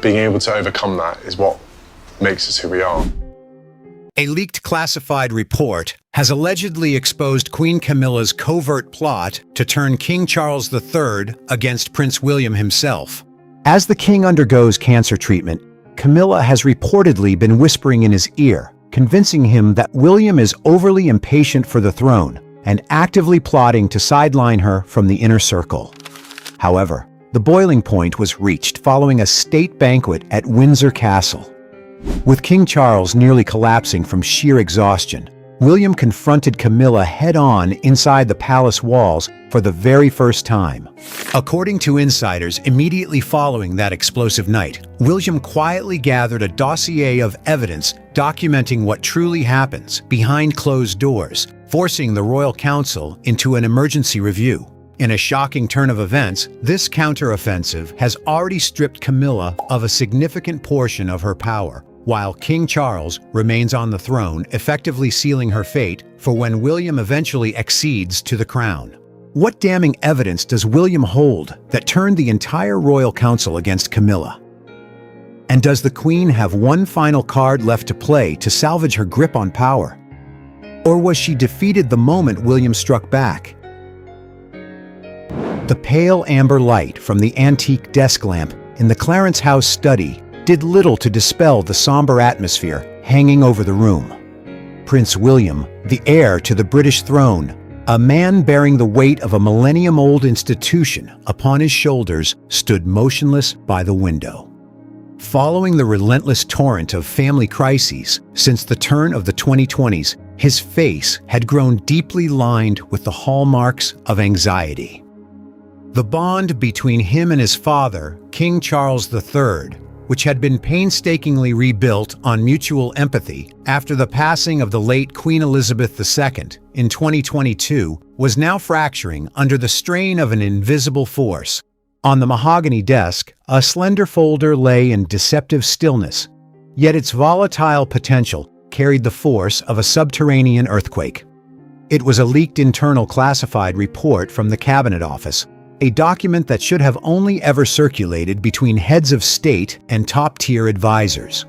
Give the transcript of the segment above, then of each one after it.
being able to overcome that is what makes us who we are. A leaked classified report has allegedly exposed Queen Camilla's covert plot to turn King Charles III against Prince William himself. As the king undergoes cancer treatment, Camilla has reportedly been whispering in his ear, convincing him that William is overly impatient for the throne and actively plotting to sideline her from the inner circle. However, the boiling point was reached following a state banquet at Windsor Castle. With King Charles nearly collapsing from sheer exhaustion, William confronted Camilla head-on inside the palace walls for the very first time. According to insiders immediately following that explosive night, William quietly gathered a dossier of evidence documenting what truly happens behind closed doors, forcing the royal council into an emergency review. In a shocking turn of events, this counteroffensive has already stripped Camilla of a significant portion of her power, while King Charles remains on the throne, effectively sealing her fate for when William eventually accedes to the crown. What damning evidence does William hold that turned the entire royal council against Camilla? And does the Queen have one final card left to play to salvage her grip on power? Or was she defeated the moment William struck back? The pale amber light from the antique desk lamp in the Clarence House study did little to dispel the somber atmosphere hanging over the room. Prince William, the heir to the British throne, a man bearing the weight of a millennium-old institution upon his shoulders, stood motionless by the window. Following the relentless torrent of family crises since the turn of the 2020s, his face had grown deeply lined with the hallmarks of anxiety. The bond between him and his father, King Charles III, which had been painstakingly rebuilt on mutual empathy after the passing of the late Queen Elizabeth II in 2022, was now fracturing under the strain of an invisible force. On the mahogany desk, a slender folder lay in deceptive stillness, yet its volatile potential carried the force of a subterranean earthquake. It was a leaked internal classified report from the Cabinet Office, a document that should have only ever circulated between heads of state and top-tier advisors.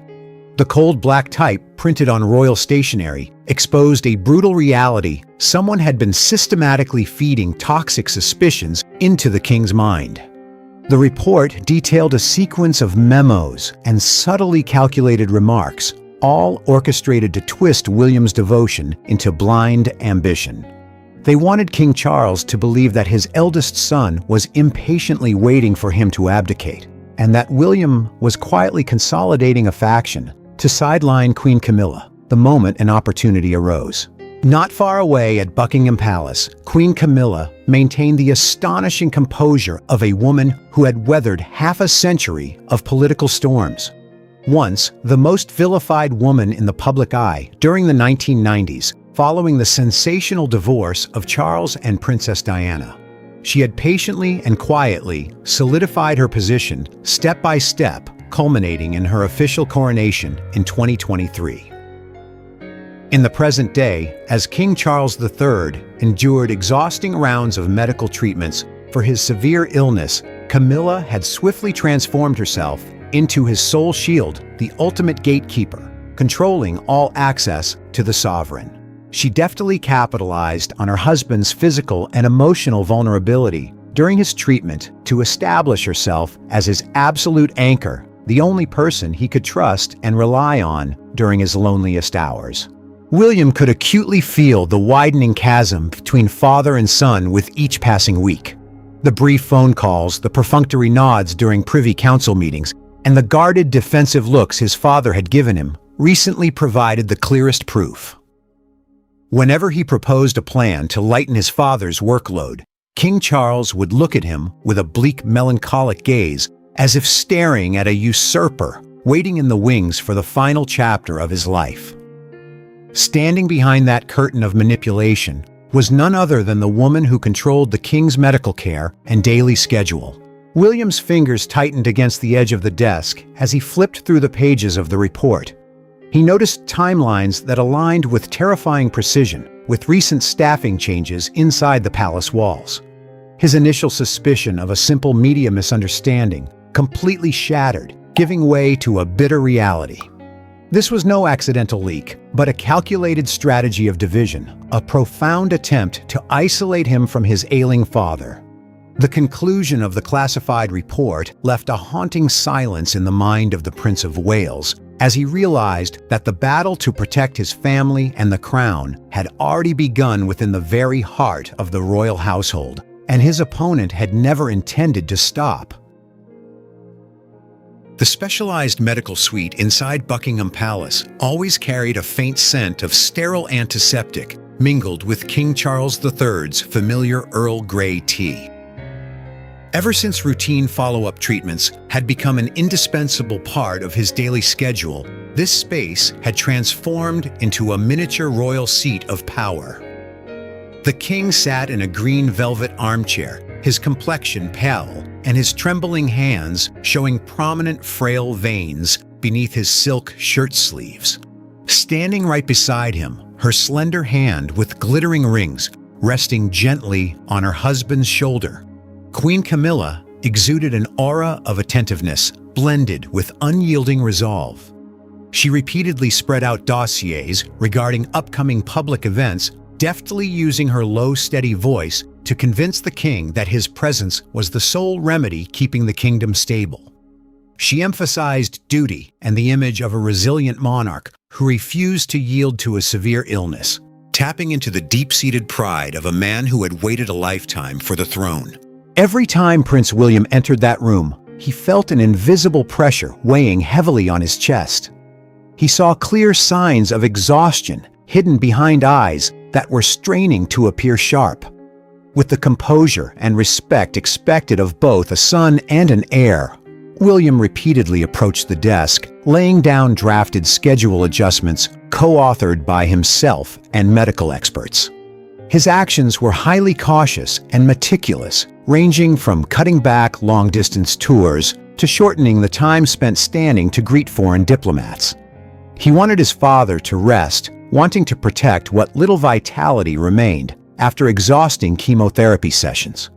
The cold black type, printed on royal stationery, exposed a brutal reality: someone had been systematically feeding toxic suspicions into the king's mind. The report detailed a sequence of memos and subtly calculated remarks, all orchestrated to twist William's devotion into blind ambition. They wanted King Charles to believe that his eldest son was impatiently waiting for him to abdicate, and that William was quietly consolidating a faction to sideline Queen Camilla the moment an opportunity arose. Not far away at Buckingham Palace, Queen Camilla maintained the astonishing composure of a woman who had weathered half a century of political storms. Once the most vilified woman in the public eye during the 1990s, following the sensational divorce of Charles and Princess Diana, she had patiently and quietly solidified her position step by step, culminating in her official coronation in 2023. In the present day, as King Charles III endured exhausting rounds of medical treatments for his severe illness, Camilla had swiftly transformed herself into his sole shield, the ultimate gatekeeper, controlling all access to the sovereign. She deftly capitalized on her husband's physical and emotional vulnerability during his treatment to establish herself as his absolute anchor, the only person he could trust and rely on during his loneliest hours. William could acutely feel the widening chasm between father and son with each passing week. The brief phone calls, the perfunctory nods during Privy Council meetings, and the guarded defensive looks his father had given him recently provided the clearest proof. Whenever he proposed a plan to lighten his father's workload, King Charles would look at him with a bleak, melancholic gaze, as if staring at a usurper waiting in the wings for the final chapter of his life. Standing behind that curtain of manipulation was none other than the woman who controlled the king's medical care and daily schedule. William's fingers tightened against the edge of the desk as he flipped through the pages of the report. He noticed timelines that aligned with terrifying precision with recent staffing changes inside the palace walls. His initial suspicion of a simple media misunderstanding completely shattered giving way to a bitter reality. This was no accidental leak, but a calculated strategy of division, a profound attempt to isolate him from his ailing father. The conclusion of the classified report left a haunting silence in the mind of the Prince of Wales, as he realized that the battle to protect his family and the crown had already begun within the very heart of the royal household, and his opponent had never intended to stop. The specialized medical suite inside Buckingham Palace always carried a faint scent of sterile antiseptic mingled with King Charles III's familiar Earl Grey tea. Ever since routine follow-up treatments had become an indispensable part of his daily schedule, this space had transformed into a miniature royal seat of power. The king sat in a green velvet armchair, his complexion pale, and his trembling hands showing prominent frail veins beneath his silk shirt sleeves. Standing right beside him, her slender hand with glittering rings resting gently on her husband's shoulder, Queen Camilla exuded an aura of attentiveness blended with unyielding resolve. She repeatedly spread out dossiers regarding upcoming public events, deftly using her low, steady voice to convince the king that his presence was the sole remedy keeping the kingdom stable. She emphasized duty and the image of a resilient monarch who refused to yield to a severe illness, tapping into the deep-seated pride of a man who had waited a lifetime for the throne. Every time Prince William entered that room, he felt an invisible pressure weighing heavily on his chest. He saw clear signs of exhaustion hidden behind eyes that were straining to appear sharp. With the composure and respect expected of both a son and an heir, William repeatedly approached the desk, laying down drafted schedule adjustments co-authored by himself and medical experts. His actions were highly cautious and meticulous, ranging from cutting back long-distance tours to shortening the time spent standing to greet foreign diplomats. He wanted his father to rest, wanting to protect what little vitality remained after exhausting chemotherapy sessions.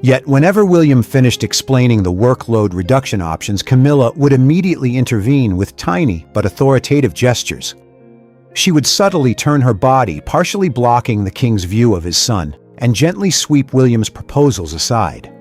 Yet whenever William finished explaining the workload reduction options, Camilla would immediately intervene with tiny but authoritative gestures. She would subtly turn her body, partially blocking the king's view of his son, and gently sweep William's proposals aside.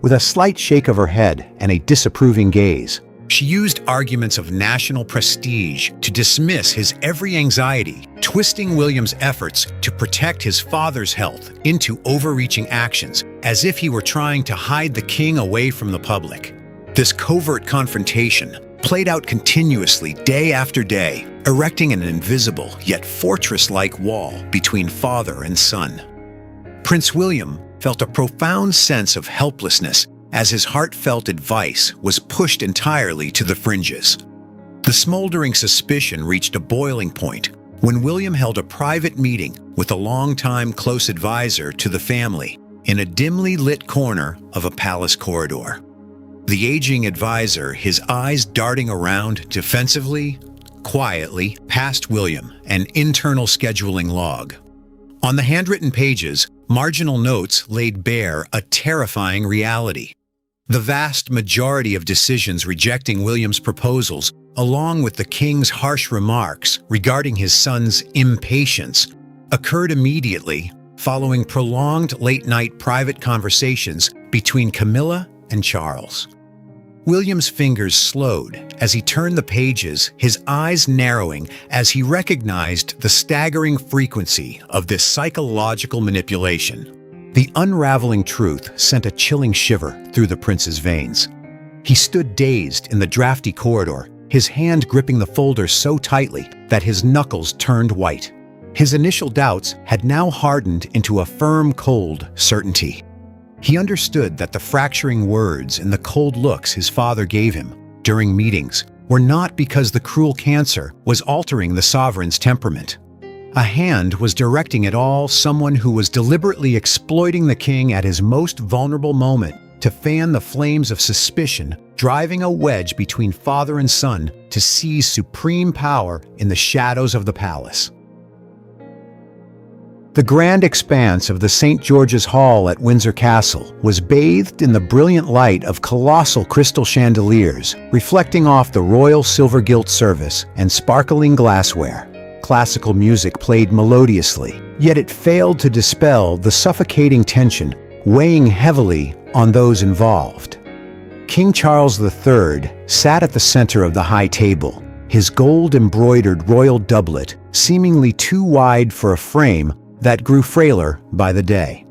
With a slight shake of her head and a disapproving gaze, she used arguments of national prestige to dismiss his every anxiety, twisting William's efforts to protect his father's health into overreaching actions, as if he were trying to hide the king away from the public. This covert confrontation played out continuously day after day, erecting an invisible yet fortress-like wall between father and son. Prince William felt a profound sense of helplessness as his heartfelt advice was pushed entirely to the fringes. The smoldering suspicion reached a boiling point when William held a private meeting with a longtime close advisor to the family in a dimly lit corner of a palace corridor. The aging advisor, his eyes darting around defensively, quietly passed William an internal scheduling log. On the handwritten pages, marginal notes laid bare a terrifying reality. The vast majority of decisions rejecting William's proposals, along with the king's harsh remarks regarding his son's impatience, occurred immediately following prolonged late-night private conversations between Camilla and Charles. William's fingers slowed as he turned the pages, his eyes narrowing as he recognized the staggering frequency of this psychological manipulation. The unraveling truth sent a chilling shiver through the prince's veins. He stood dazed in the drafty corridor, his hand gripping the folder so tightly that his knuckles turned white. His initial doubts had now hardened into a firm, cold certainty. He understood that the fracturing words and the cold looks his father gave him during meetings were not because the cruel cancer was altering the sovereign's temperament. A hand was directing at all someone who was deliberately exploiting the king at his most vulnerable moment to fan the flames of suspicion, driving a wedge between father and son to seize supreme power in the shadows of the palace. The grand expanse of the St. George's Hall at Windsor Castle was bathed in the brilliant light of colossal crystal chandeliers, reflecting off the royal silver-gilt service and sparkling glassware. Classical music played melodiously, yet it failed to dispel the suffocating tension weighing heavily on those involved. King Charles III sat at the center of the high table, his gold-embroidered royal doublet seemingly too wide for a frame that grew frailer by the day.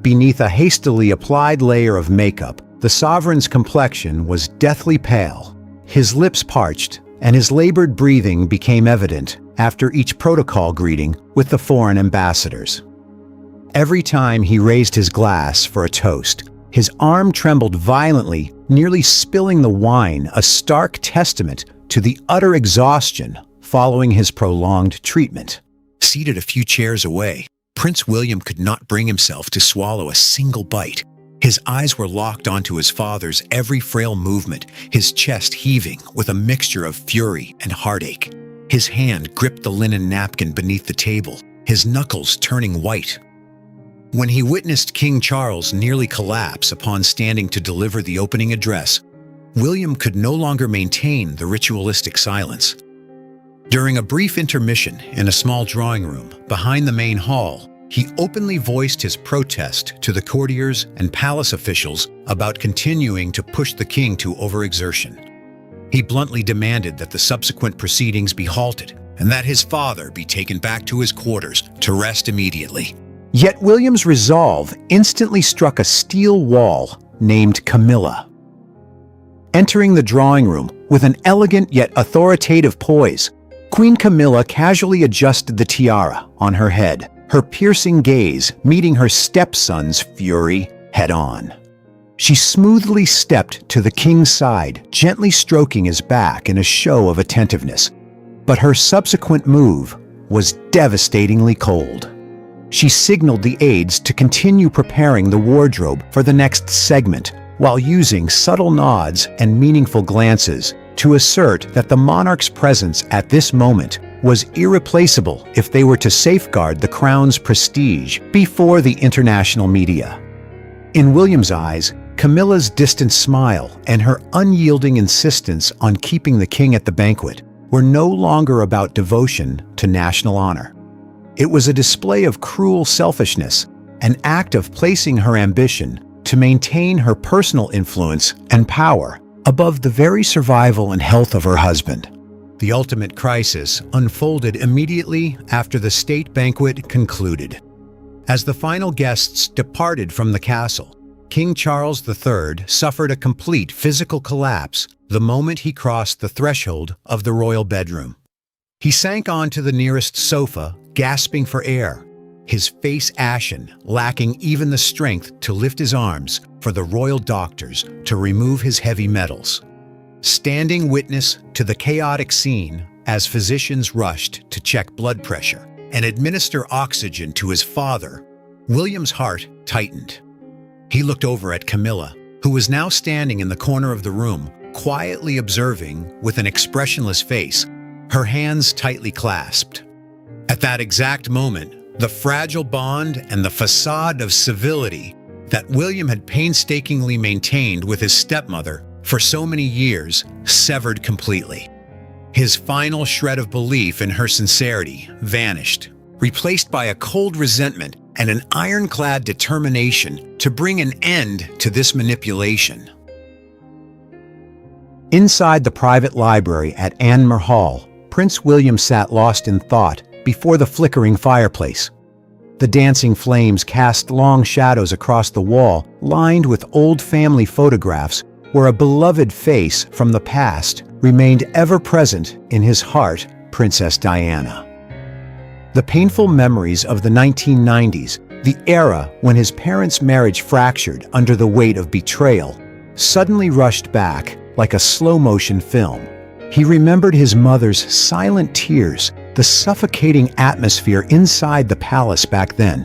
Beneath a hastily applied layer of makeup, the sovereign's complexion was deathly pale. His lips parched, and his labored breathing became evident after each protocol greeting with the foreign ambassadors. Every time he raised his glass for a toast, his arm trembled violently, nearly spilling the wine, a stark testament to the utter exhaustion following his prolonged treatment. Seated a few chairs away, Prince William could not bring himself to swallow a single bite. His eyes were locked onto his father's every frail movement, his chest heaving with a mixture of fury and heartache. His hand gripped the linen napkin beneath the table, his knuckles turning white. When he witnessed King Charles nearly collapse upon standing to deliver the opening address, William could no longer maintain the ritualistic silence. During a brief intermission in a small drawing room behind the main hall, he openly voiced his protest to the courtiers and palace officials about continuing to push the king to overexertion. He bluntly demanded that the subsequent proceedings be halted and that his father be taken back to his quarters to rest immediately. Yet William's resolve instantly struck a steel wall named Camilla. Entering the drawing room with an elegant yet authoritative poise, Queen Camilla casually adjusted the tiara on her head, her piercing gaze meeting her stepson's fury head-on. She smoothly stepped to the king's side, gently stroking his back in a show of attentiveness. But her subsequent move was devastatingly cold. She signaled the aides to continue preparing the wardrobe for the next segment, while using subtle nods and meaningful glances to assert that the monarch's presence at this moment was irreplaceable if they were to safeguard the crown's prestige before the international media. In William's eyes, Camilla's distant smile and her unyielding insistence on keeping the king at the banquet were no longer about devotion to national honor. It was a display of cruel selfishness, an act of placing her ambition to maintain her personal influence and power above the very survival and health of her husband. The ultimate crisis unfolded immediately after the state banquet concluded. As the final guests departed from the castle, King Charles III suffered a complete physical collapse the moment he crossed the threshold of the royal bedroom. He sank onto the nearest sofa, gasping for air, his face ashen, lacking even the strength to lift his arms for the royal doctors to remove his heavy metals. Standing witness to the chaotic scene as physicians rushed to check blood pressure and administer oxygen to his father, William's heart tightened. He looked over at Camilla, who was now standing in the corner of the room, quietly observing with an expressionless face, her hands tightly clasped. At that exact moment, the fragile bond and the facade of civility that William had painstakingly maintained with his stepmother for so many years severed completely. His final shred of belief in her sincerity vanished, replaced by a cold resentment and an ironclad determination to bring an end to this manipulation. Inside the private library at Anmer Hall, Prince William sat lost in thought before the flickering fireplace. The dancing flames cast long shadows across the wall, lined with old family photographs where a beloved face from the past remained ever present in his heart, Princess Diana. The painful memories of the 1990s, the era when his parents' marriage fractured under the weight of betrayal, suddenly rushed back like a slow-motion film. He remembered his mother's silent tears, the suffocating atmosphere inside the palace back then,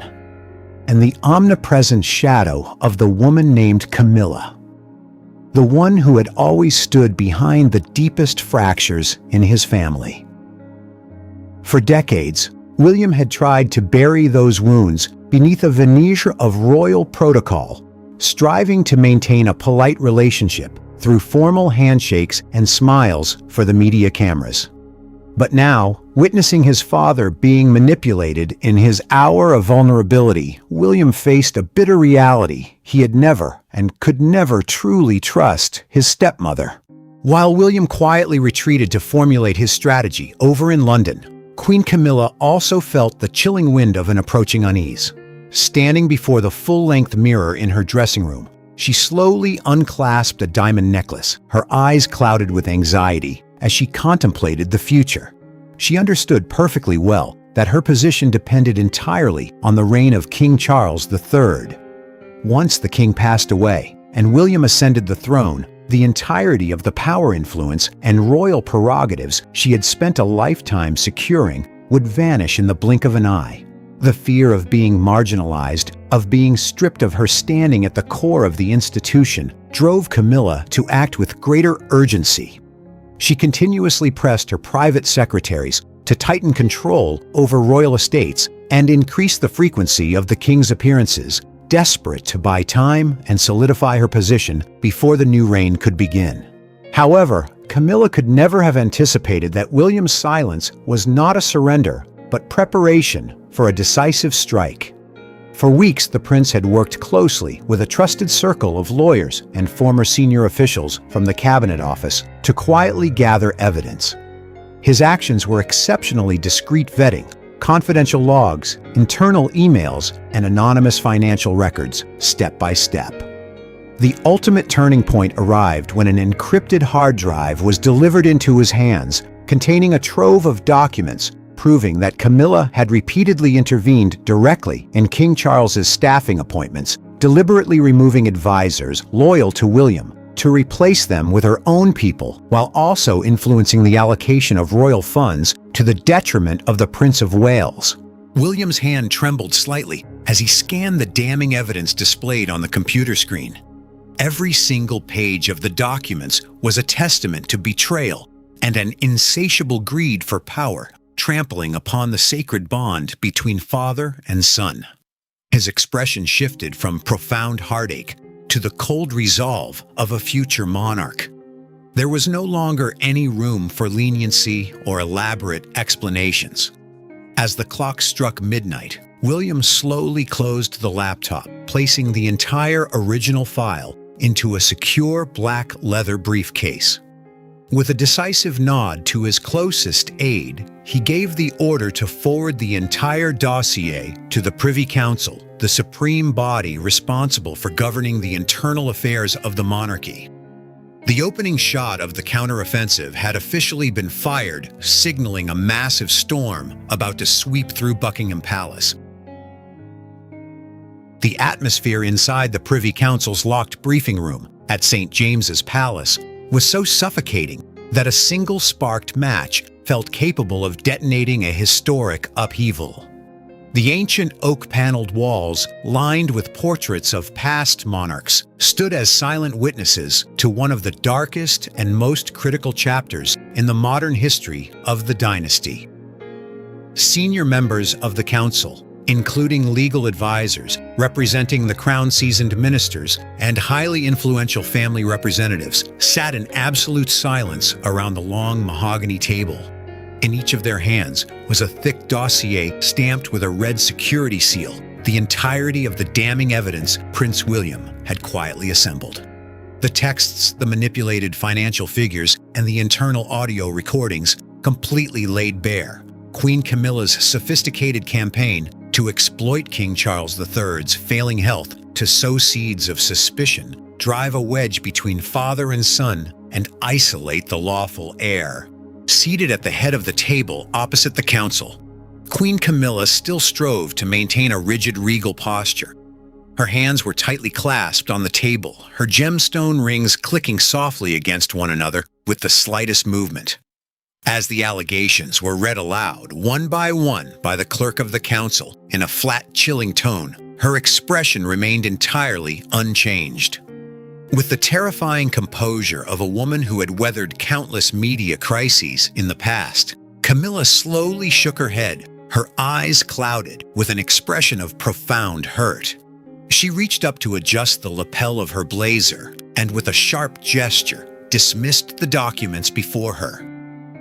and the omnipresent shadow of the woman named Camilla, the one who had always stood behind the deepest fractures in his family. For decades, William had tried to bury those wounds beneath a veneer of royal protocol, striving to maintain a polite relationship through formal handshakes and smiles for the media cameras. But now, witnessing his father being manipulated in his hour of vulnerability, William faced a bitter reality: he had never and could never truly trust his stepmother. While William quietly retreated to formulate his strategy over in London, Queen Camilla also felt the chilling wind of an approaching unease. Standing before the full-length mirror in her dressing room, she slowly unclasped a diamond necklace, her eyes clouded with anxiety as she contemplated the future. She understood perfectly well that her position depended entirely on the reign of King Charles III. Once the king passed away and William ascended the throne, the entirety of the power influence and royal prerogatives she had spent a lifetime securing would vanish in the blink of an eye. The fear of being marginalized, of being stripped of her standing at the core of the institution, drove Camilla to act with greater urgency. She continuously pressed her private secretaries to tighten control over royal estates and increase the frequency of the king's appearances, desperate to buy time and solidify her position before the new reign could begin. However, Camilla could never have anticipated that William's silence was not a surrender, but preparation for a decisive strike. For weeks, the prince had worked closely with a trusted circle of lawyers and former senior officials from the cabinet office to quietly gather evidence. His actions were exceptionally discreet vetting, confidential logs, internal emails, and anonymous financial records, step by step. The ultimate turning point arrived when an encrypted hard drive was delivered into his hands, containing a trove of documents proving that Camilla had repeatedly intervened directly in King Charles's staffing appointments, deliberately removing advisors loyal to William to replace them with her own people, while also influencing the allocation of royal funds to the detriment of the Prince of Wales. William's hand trembled slightly as he scanned the damning evidence displayed on the computer screen. Every single page of the documents was a testament to betrayal and an insatiable greed for power, trampling upon the sacred bond between father and son. His expression shifted from profound heartache to the cold resolve of a future monarch. There was no longer any room for leniency or elaborate explanations. As the clock struck midnight, William slowly closed the laptop, placing the entire original file into a secure black leather briefcase. With a decisive nod to his closest aide, he gave the order to forward the entire dossier to the Privy Council, the supreme body responsible for governing the internal affairs of the monarchy. The opening shot of the counteroffensive had officially been fired, signaling a massive storm about to sweep through Buckingham Palace. The atmosphere inside the Privy Council's locked briefing room at St. James's Palace was so suffocating that a single sparked match felt capable of detonating a historic upheaval. The ancient oak-paneled walls, lined with portraits of past monarchs, stood as silent witnesses to one of the darkest and most critical chapters in the modern history of the dynasty. Senior members of the council, including legal advisors representing the crown-seasoned ministers and highly influential family representatives, sat in absolute silence around the long mahogany table. In each of their hands was a thick dossier stamped with a red security seal, the entirety of the damning evidence Prince William had quietly assembled. The texts, the manipulated financial figures, and the internal audio recordings completely laid bare Queen Camilla's sophisticated campaign to exploit King Charles III's failing health to sow seeds of suspicion, drive a wedge between father and son, and isolate the lawful heir. Seated at the head of the table opposite the council, Queen Camilla still strove to maintain a rigid regal posture. Her hands were tightly clasped on the table, her gemstone rings clicking softly against one another with the slightest movement. As the allegations were read aloud, one by the clerk of the council, in a flat, chilling tone, her expression remained entirely unchanged. With the terrifying composure of a woman who had weathered countless media crises in the past, Camilla slowly shook her head, her eyes clouded with an expression of profound hurt. She reached up to adjust the lapel of her blazer and, with a sharp gesture, dismissed the documents before her.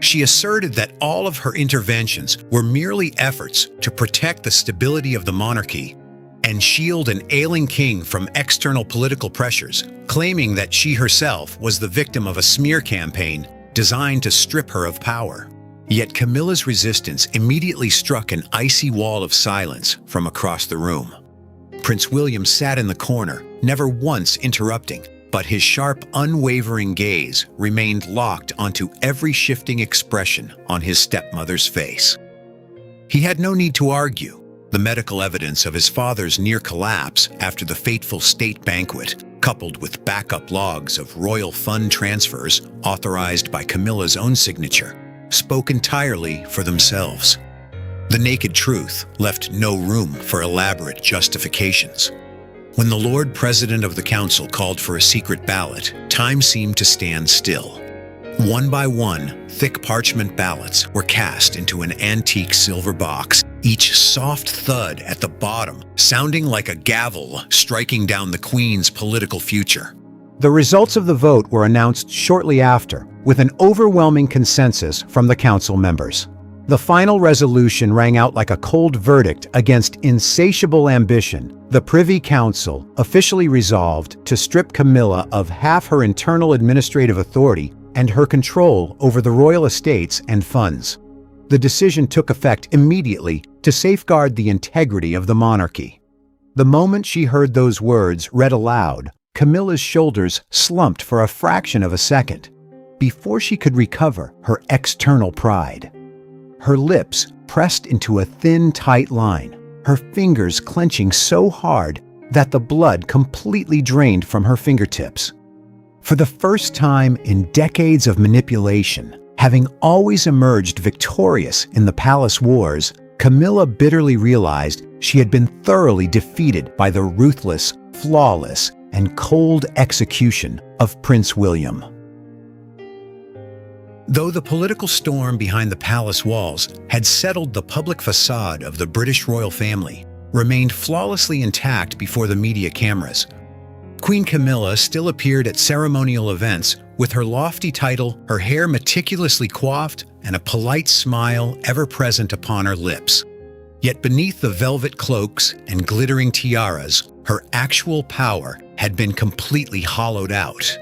She asserted that all of her interventions were merely efforts to protect the stability of the monarchy and shield an ailing king from external political pressures, claiming that she herself was the victim of a smear campaign designed to strip her of power. Yet Camilla's resistance immediately struck an icy wall of silence from across the room. Prince William sat in the corner, never once interrupting, but his sharp, unwavering gaze remained locked onto every shifting expression on his stepmother's face. He had no need to argue. The medical evidence of his father's near collapse after the fateful state banquet, coupled with backup logs of royal fund transfers authorized by Camilla's own signature, spoke entirely for themselves. The naked truth left no room for elaborate justifications. When the Lord President of the Council called for a secret ballot, time seemed to stand still. One by one, thick parchment ballots were cast into an antique silver box, each soft thud at the bottom sounding like a gavel striking down the Queen's political future. The results of the vote were announced shortly after, with an overwhelming consensus from the council members. The final resolution rang out like a cold verdict against insatiable ambition. The Privy Council officially resolved to strip Camilla of half her internal administrative authority and her control over the royal estates and funds. The decision took effect immediately to safeguard the integrity of the monarchy. The moment she heard those words read aloud, Camilla's shoulders slumped for a fraction of a second before she could recover her external pride. Her lips pressed into a thin, tight line, her fingers clenching so hard that the blood completely drained from her fingertips. For the first time in decades of manipulation, having always emerged victorious in the palace wars, Camilla bitterly realized she had been thoroughly defeated by the ruthless, flawless, and cold execution of Prince William. Though the political storm behind the palace walls had settled, the public facade of the British royal family remained flawlessly intact before the media cameras. Queen Camilla still appeared at ceremonial events with her lofty title, her hair meticulously coiffed, and a polite smile ever present upon her lips. Yet beneath the velvet cloaks and glittering tiaras, her actual power had been completely hollowed out.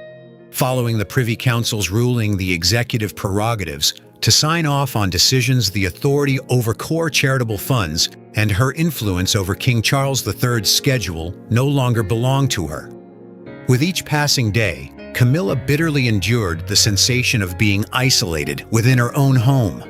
Following the Privy Council's ruling the executive prerogatives to sign off on decisions, the authority over core charitable funds, and her influence over King Charles III's schedule no longer belonged to her. With each passing day, Camilla bitterly endured the sensation of being isolated within her own home.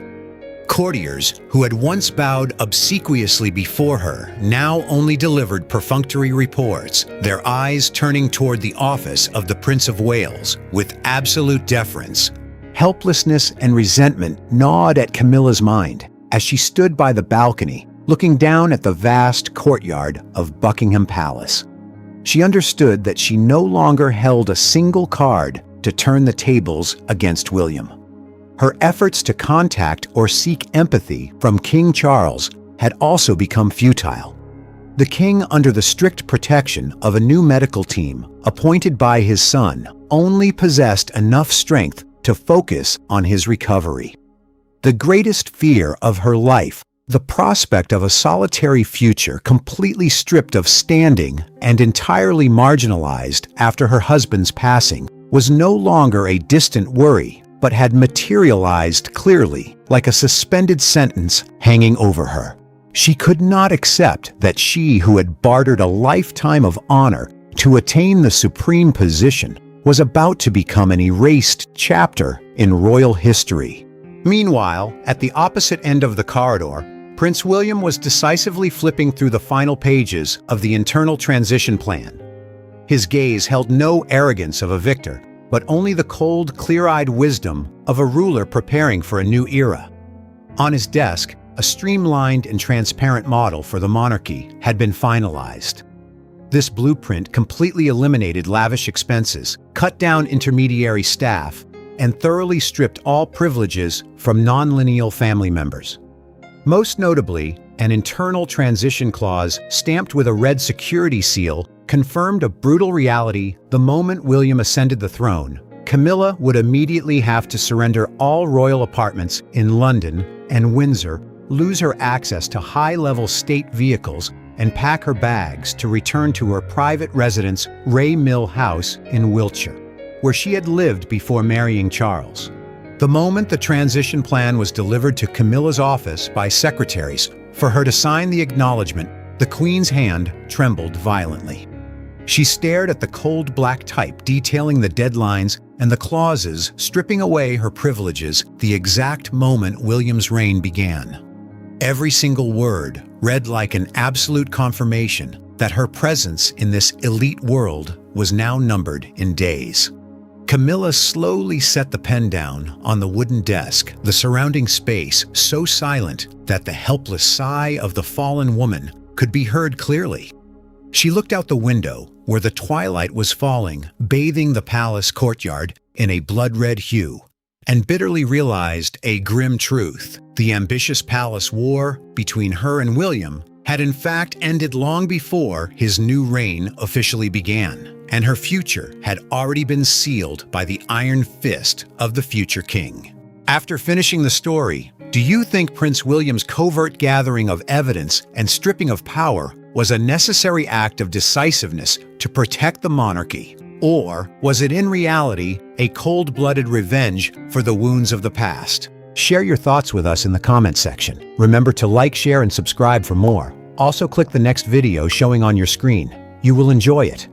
Courtiers who had once bowed obsequiously before her now only delivered perfunctory reports, their eyes turning toward the office of the Prince of Wales with absolute deference. Helplessness and resentment gnawed at Camilla's mind as she stood by the balcony, looking down at the vast courtyard of Buckingham Palace. She understood that she no longer held a single card to turn the tables against William. Her efforts to contact or seek empathy from King Charles had also become futile. The king, under the strict protection of a new medical team appointed by his son, only possessed enough strength to focus on his recovery. The greatest fear of her life, the prospect of a solitary future completely stripped of standing and entirely marginalized after her husband's passing, was no longer a distant worry, but had materialized clearly, like a suspended sentence hanging over her. She could not accept that she, who had bartered a lifetime of honor to attain the supreme position, was about to become an erased chapter in royal history. Meanwhile, at the opposite end of the corridor, Prince William was decisively flipping through the final pages of the internal transition plan. His gaze held no arrogance of a victor, but only the cold, clear-eyed wisdom of a ruler preparing for a new era. On his desk, a streamlined and transparent model for the monarchy had been finalized. This blueprint completely eliminated lavish expenses, cut down intermediary staff, and thoroughly stripped all privileges from non-lineal family members. Most notably, an internal transition clause stamped with a red security seal confirmed a brutal reality: the moment William ascended the throne, Camilla would immediately have to surrender all royal apartments in London and Windsor, lose her access to high-level state vehicles, and pack her bags to return to her private residence, Ray Mill House in Wiltshire, where she had lived before marrying Charles. The moment the transition plan was delivered to Camilla's office by secretaries for her to sign the acknowledgement, the Queen's hand trembled violently. She stared at the cold black type detailing the deadlines and the clauses stripping away her privileges the exact moment William's reign began. Every single word read like an absolute confirmation that her presence in this elite world was now numbered in days. Camilla slowly set the pen down on the wooden desk, the surrounding space so silent that the helpless sigh of the fallen woman could be heard clearly. She looked out the window, where the twilight was falling, bathing the palace courtyard in a blood-red hue, and bitterly realized a grim truth: the ambitious palace war between her and William had in fact ended long before his new reign officially began, and her future had already been sealed by the iron fist of the future king. After finishing the story, do you think Prince William's covert gathering of evidence and stripping of power was a necessary act of decisiveness to protect the monarchy? Or was it in reality a cold-blooded revenge for the wounds of the past? Share your thoughts with us in the comment section. Remember to like, share, and subscribe for more. Also click the next video showing on your screen. You will enjoy it.